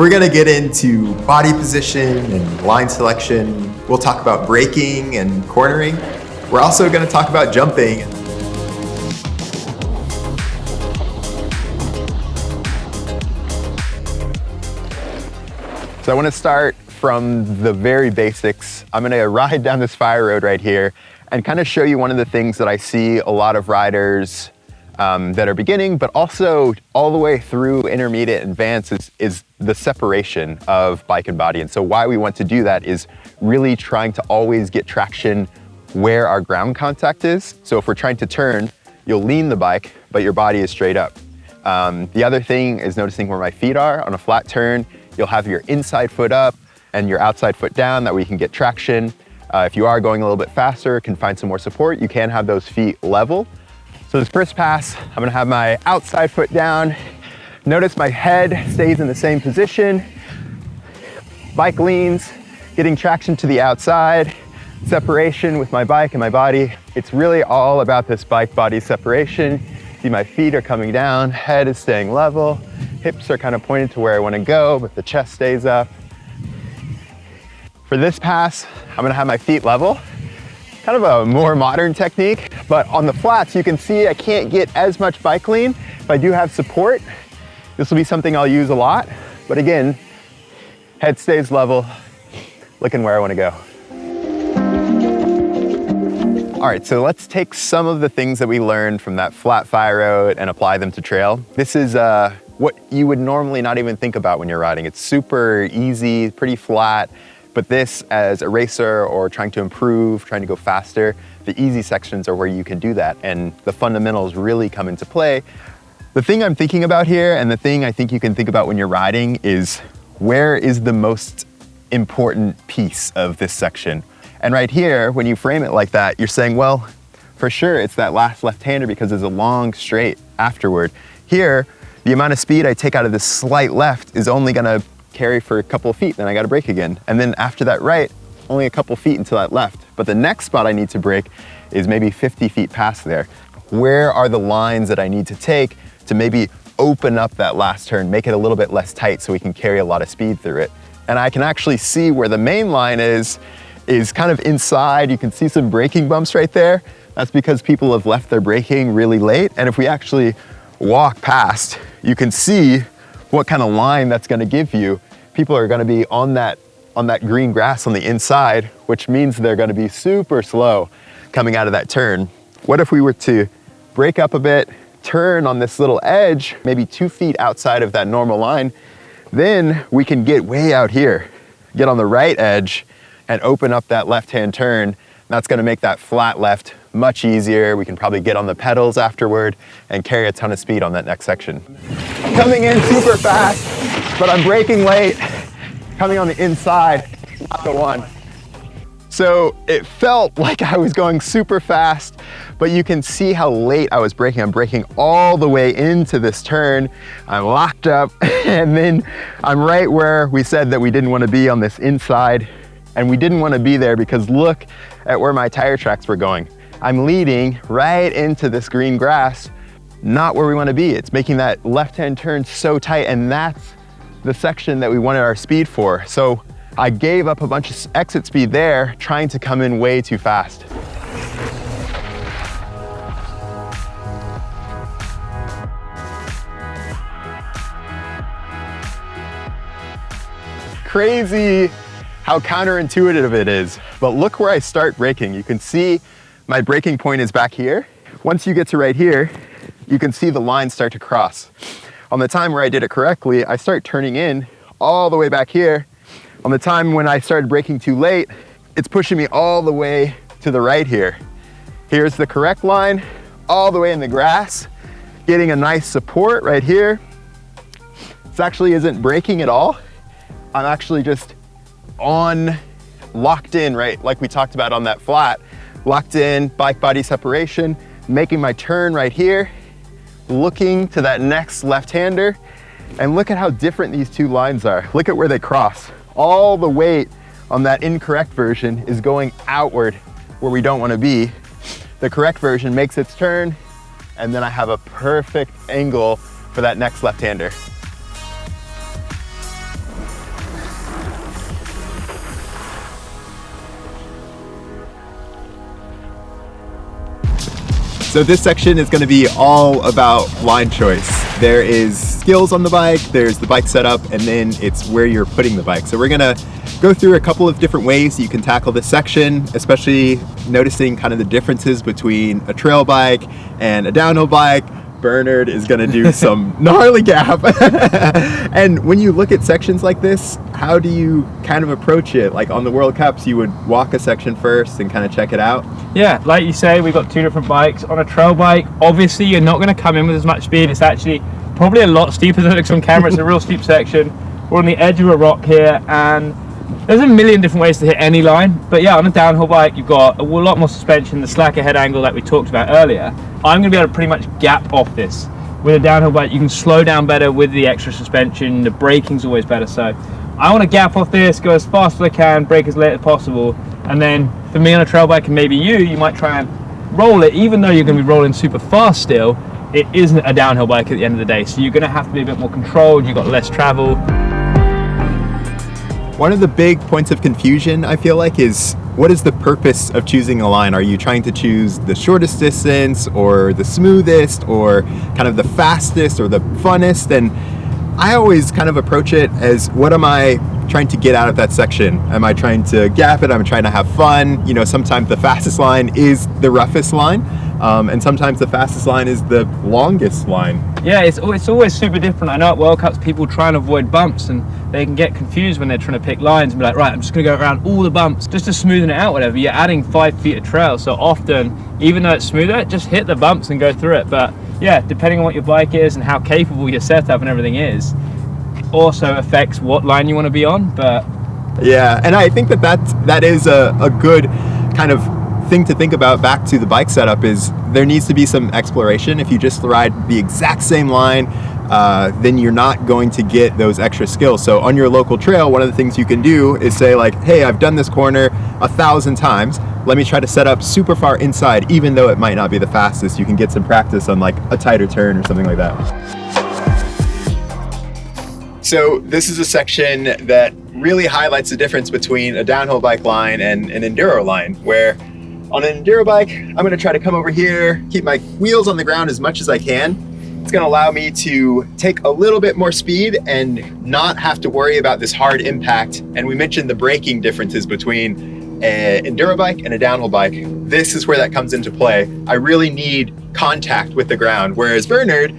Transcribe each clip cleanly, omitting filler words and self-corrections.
We're gonna get into body position and line selection. We'll talk about braking and cornering. We're also gonna talk about jumping. So I wanna start from the very basics. I'm gonna ride down this fire road right here and kind of show you one of the things that I see a lot of riders that are beginning, but also all the way through intermediate and advanced is the separation of bike and body. And so why we want to do that is really trying to always get traction where our ground contact is. So if we're trying to turn, you'll lean the bike, but your body is straight up. The other thing is noticing where my feet are. On a flat turn, you'll have your inside foot up and your outside foot down, that way you can get traction. If you are going a little bit faster, can find some more support, you can have those feet level. So this first pass, I'm gonna have my outside foot down. Notice my head stays in the same position. Bike leans, getting traction to the outside, separation with my bike and my body. It's really all about this bike body separation. See, my feet are coming down, head is staying level, hips are kind of pointed to where I wanna go, but the chest stays up. For this pass, I'm gonna have my feet level. Kind of a more modern technique, but on the flats, you can see I can't get as much bike lean. If I do have support, this will be something I'll use a lot. But again, head stays level, looking where I wanna go. All right, so let's take some of the things that we learned from that flat fire road and apply them to trail. This is what you would normally not even think about when you're riding. It's super easy, pretty flat. But this, as a racer or trying to improve, trying to go faster, the easy sections are where you can do that, and the fundamentals really come into play. The thing I'm thinking about here, and the thing I think you can think about when you're riding, is where is the most important piece of this section? And right here, when you frame it like that, you're saying, well, for sure it's that last left-hander because there's a long straight afterward. Here, the amount of speed I take out of this slight left is only gonna carry for a couple of feet, then I gotta brake again. And then after that right, only a couple feet until that left. But the next spot I need to brake is maybe 50 feet past there. Where are the lines that I need to take to maybe open up that last turn, make it a little bit less tight so we can carry a lot of speed through it? And I can actually see where the main line is kind of inside. You can see some braking bumps right there. That's because people have left their braking really late. And if we actually walk past, you can see what kind of line that's gonna give you. People are gonna be on that green grass on the inside, which means they're gonna be super slow coming out of that turn. What if we were to break up a bit, turn on this little edge, maybe 2 feet outside of that normal line, then we can get way out here, get on the right edge and open up that left-hand turn. That's gonna make that flat left much easier. We can probably get on the pedals afterward and carry a ton of speed on that next section. Coming in super fast, but I'm braking late, coming on the inside, not the one. So it felt like I was going super fast, but you can see how late I was braking. I'm braking all the way into this turn. I'm locked up, and then I'm right where we said that we didn't want to be on this inside, and we didn't want to be there because look at where my tire tracks were going. I'm leading right into this green grass, not where we want to be. It's making that left-hand turn so tight, and that's the section that we wanted our speed for. So I gave up a bunch of exit speed there, trying to come in way too fast. Crazy how counterintuitive it is, but look where I start braking. You can see my braking point is back here. Once you get to right here, you can see the lines start to cross. On the time where I did it correctly, I start turning in all the way back here. On the time when I started braking too late, it's pushing me all the way to the right here. Here's the correct line, all the way in the grass, getting a nice support right here. This actually isn't braking at all. I'm actually just locked in, right? Like we talked about on that flat, locked in, bike body separation, making my turn right here, looking to that next left-hander, and look at how different these two lines are. Look at where they cross. All the weight on that incorrect version is going outward where we don't want to be. The correct version makes its turn, and then I have a perfect angle for that next left-hander. So this section is going to be all about line choice. There is skills on the bike, there's the bike setup, and then it's where you're putting the bike. So we're going to go through a couple of different ways you can tackle this section, especially noticing kind of the differences between a trail bike and a downhill bike. Bernard is going to do some gnarly gap. And when you look at sections like this, how do you kind of approach it? Like on the World Cups, you would walk a section first and kind of check it out? Yeah, like you say, we've got two different bikes. On a trail bike, obviously you're not going to come in with as much speed. It's actually probably a lot steeper than it looks on camera. It's a real steep section. We're on the edge of a rock here, and there's a million different ways to hit any line. But yeah, on a downhill bike, you've got a lot more suspension, the slacker head angle that we talked about earlier. I'm going to be able to pretty much gap off this. With a downhill bike, you can slow down better with the extra suspension. The braking's always better. So I want to gap off this, go as fast as I can, brake as late as possible. And then for me on a trail bike, and maybe you might try and roll it, even though you're going to be rolling super fast still. It isn't a downhill bike at the end of the day. So you're going to have to be a bit more controlled. You've got less travel. One of the big points of confusion, I feel like, is what is the purpose of choosing a line? Are you trying to choose the shortest distance or the smoothest or kind of the fastest or the funnest? And I always kind of approach it as, what am I trying to get out of that section? Am I trying to gap it? I'm trying to have fun. You know, sometimes the fastest line is the roughest line. And sometimes the fastest line is the longest line. Yeah, it's always super different. I know at World Cups people try and avoid bumps, and they can get confused when they're trying to pick lines and be like, right, I'm just gonna go around all the bumps just to smoothen it out, whatever. You're adding 5 feet of trail, so often, even though it's smoother, just hit the bumps and go through it. But yeah, depending on what your bike is and how capable your setup and everything is, also affects what line you want to be on. But yeah, and I think that is a good kind of thing to think about. Back to the bike setup, is there needs to be some exploration. If you just ride the exact same line, then you're not going to get those extra skills. So on your local trail, one of the things you can do is say like, hey, I've done this corner 1,000 times. Let me try to set up super far inside, even though it might not be the fastest. You can get some practice on like a tighter turn or something like that. So this is a section that really highlights the difference between a downhill bike line and an enduro line, where on an enduro bike, I'm going to try to come over here, keep my wheels on the ground as much as I can. It's going to allow me to take a little bit more speed and not have to worry about this hard impact. And we mentioned the braking differences between an enduro bike and a downhill bike. This is where that comes into play. I really need contact with the ground, whereas Bernard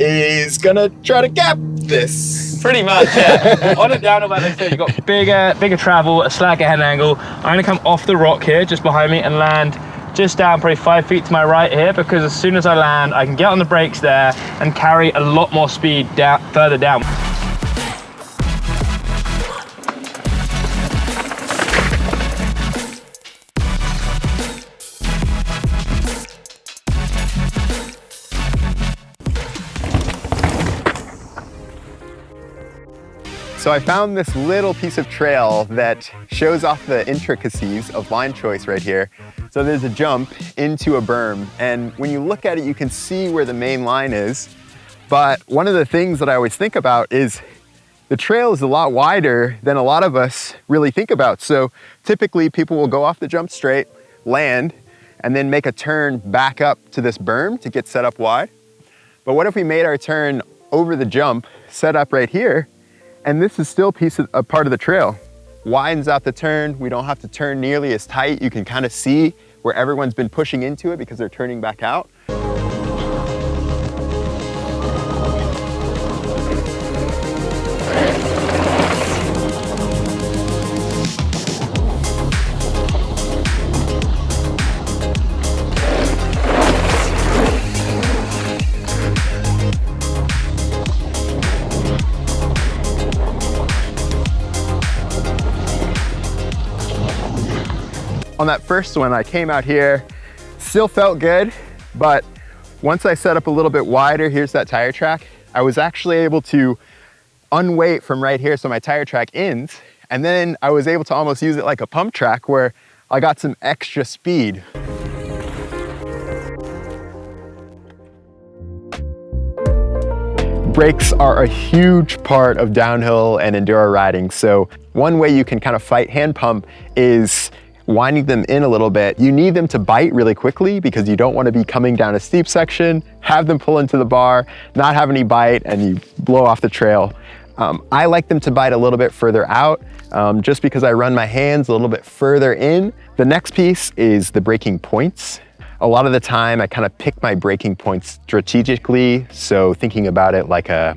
is going to try to gap this. Pretty much, yeah. On a downhill bike, like I said, you've got bigger travel, a slacker head angle. I'm going to come off the rock here, just behind me, and land just down probably 5 feet to my right here, because as soon as I land, I can get on the brakes there and carry a lot more speed further down. So I found this little piece of trail that shows off the intricacies of line choice right here. So there's a jump into a berm, and when you look at it, you can see where the main line is. But one of the things that I always think about is the trail is a lot wider than a lot of us really think about. So typically people will go off the jump straight, land, and then make a turn back up to this berm to get set up wide. But what if we made our turn over the jump, set up right here, and this is still a part of the trail. Widens out the turn. We don't have to turn nearly as tight. You can kind of see where everyone's been pushing into it because they're turning back out. On that first one, I came out here, still felt good, but once I set up a little bit wider, here's that tire track, I was actually able to unweight from right here so my tire track ends, and then I was able to almost use it like a pump track where I got some extra speed. Brakes are a huge part of downhill and enduro riding. So one way you can kind of fight hand pump is winding them in a little bit. You need them to bite really quickly because you don't want to be coming down a steep section, have them pull into the bar, not have any bite, and you blow off the trail. I like them to bite a little bit further out, just because I run my hands a little bit further in. The next piece is the braking points. A lot of the time I kind of pick my braking points strategically, so thinking about it like an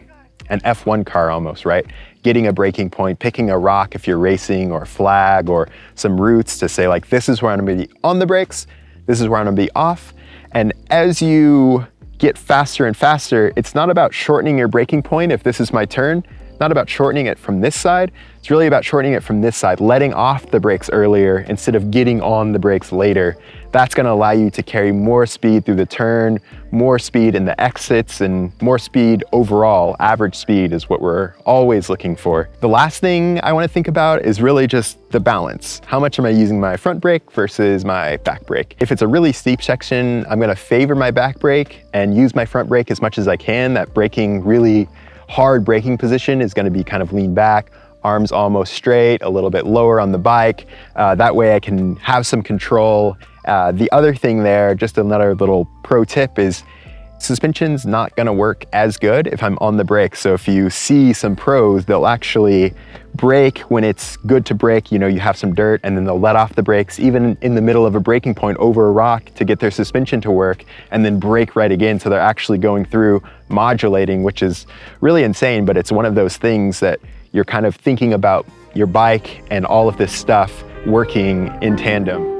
F1 car almost, right? Getting a braking point, picking a rock if you're racing, or a flag, or some roots to say like, this is where I'm gonna be on the brakes, this is where I'm gonna be off. And as you get faster and faster, it's not about shortening your braking point if this is my turn, not about shortening it from this side, it's really about shortening it from this side, letting off the brakes earlier instead of getting on the brakes later. That's gonna allow you to carry more speed through the turn, more speed in the exits, and more speed overall. Average speed is what we're always looking for. The last thing I wanna think about is really just the balance. How much am I using my front brake versus my back brake? If it's a really steep section, I'm gonna favor my back brake and use my front brake as much as I can. That braking, really hard braking position is gonna be kind of lean back, arms almost straight, a little bit lower on the bike. That way I can have some control. The other thing there, just another little pro tip, is suspension's not gonna work as good if I'm on the brake. So if you see some pros, they'll actually brake when it's good to brake, you know, you have some dirt, and then they'll let off the brakes even in the middle of a braking point over a rock to get their suspension to work, and then brake right again. So they're actually going through modulating, which is really insane, but it's one of those things that you're kind of thinking about your bike and all of this stuff working in tandem.